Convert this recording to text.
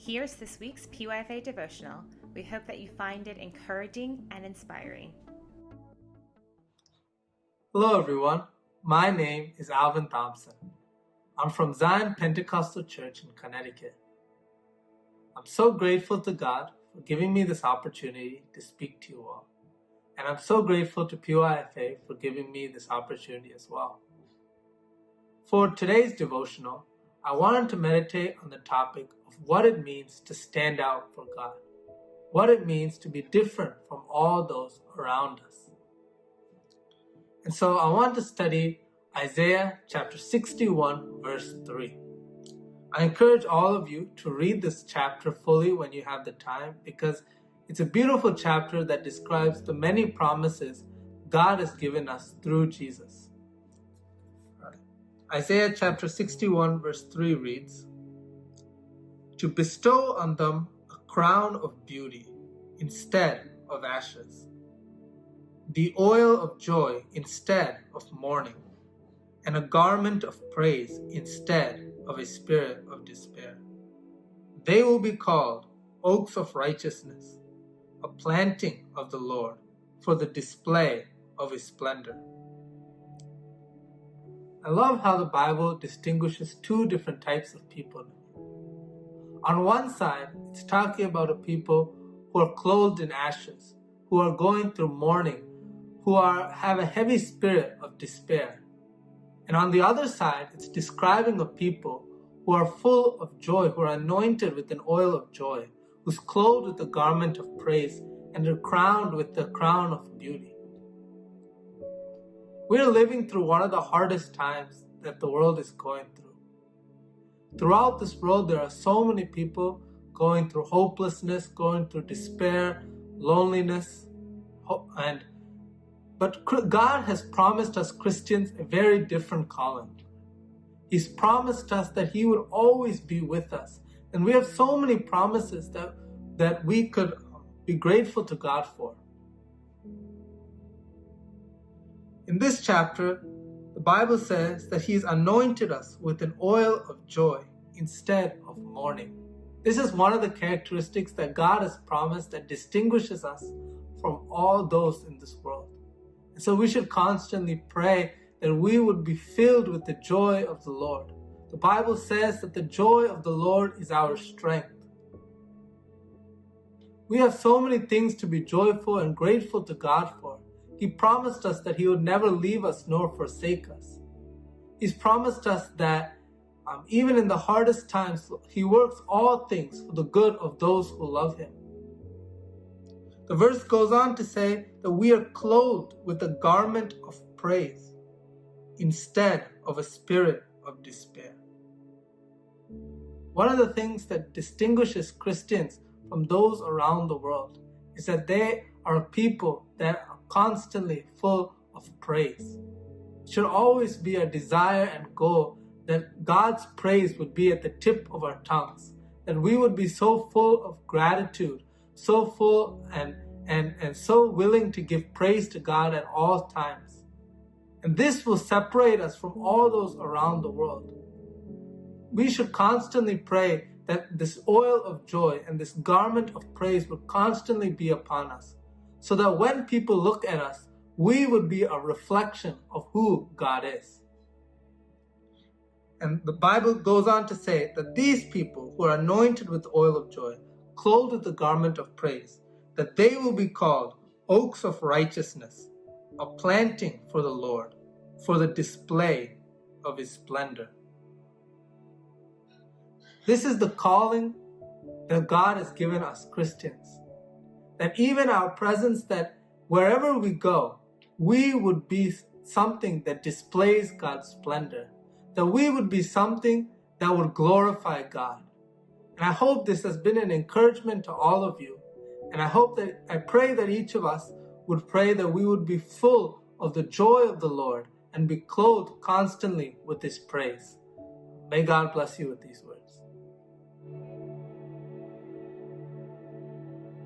Here's this week's PYFA Devotional. We hope that you find it encouraging and inspiring. Hello everyone, my name is Alvin Thompson. I'm from Zion Pentecostal Church in Connecticut. I'm so grateful to God for giving me this opportunity to speak to you all. And I'm so grateful to PYFA for giving me this opportunity as well. For today's devotional, I wanted to meditate on the topic of what it means to stand out for God, what it means to be different from all those around us. And so I want to study Isaiah chapter 61 verse 3. I encourage all of you to read this chapter fully when you have the time, because it's a beautiful chapter that describes the many promises God has given us through Jesus. Isaiah chapter 61 verse 3 reads, "To bestow on them a crown of beauty instead of ashes, the oil of joy instead of mourning, and a garment of praise instead of a spirit of despair. They will be called oaks of righteousness, a planting of the Lord, for the display of his splendor." I love how the Bible distinguishes two different types of people. On one side, it's talking about a people who are clothed in ashes, who are going through mourning, who have a heavy spirit of despair. And on the other side, it's describing a people who are full of joy, who are anointed with an oil of joy, who's clothed with the garment of praise and are crowned with the crown of beauty. We're living through one of the hardest times that the world is going through. Throughout this world, there are so many people going through hopelessness, going through despair, loneliness, but God has promised us Christians a very different calling. He's promised us that He would always be with us. And we have so many promises that we could be grateful to God for. In this chapter, the Bible says that He's anointed us with an oil of joy instead of mourning. This is one of the characteristics that God has promised that distinguishes us from all those in this world. And so we should constantly pray that we would be filled with the joy of the Lord. The Bible says that the joy of the Lord is our strength. We have so many things to be joyful and grateful to God for. He promised us that He would never leave us nor forsake us. He's promised us that even in the hardest times, He works all things for the good of those who love Him. The verse goes on to say that we are clothed with a garment of praise instead of a spirit of despair. One of the things that distinguishes Christians from those around the world is that they are a people that are constantly full of praise. It should always be a desire and goal that God's praise would be at the tip of our tongues, that we would be so full of gratitude, so full and so willing to give praise to God at all times. And this will separate us from all those around the world. We should constantly pray that this oil of joy and this garment of praise would constantly be upon us, so that when people look at us, we would be a reflection of who God is. And the Bible goes on to say that these people who are anointed with the oil of joy, clothed with the garment of praise, that they will be called oaks of righteousness, a planting for the Lord, for the display of His splendor. This is the calling that God has given us Christians. That even our presence, that wherever we go, we would be something that displays God's splendor. That we would be something that would glorify God. And I hope this has been an encouragement to all of you. And I pray that each of us would pray that we would be full of the joy of the Lord and be clothed constantly with His praise. May God bless you with these words.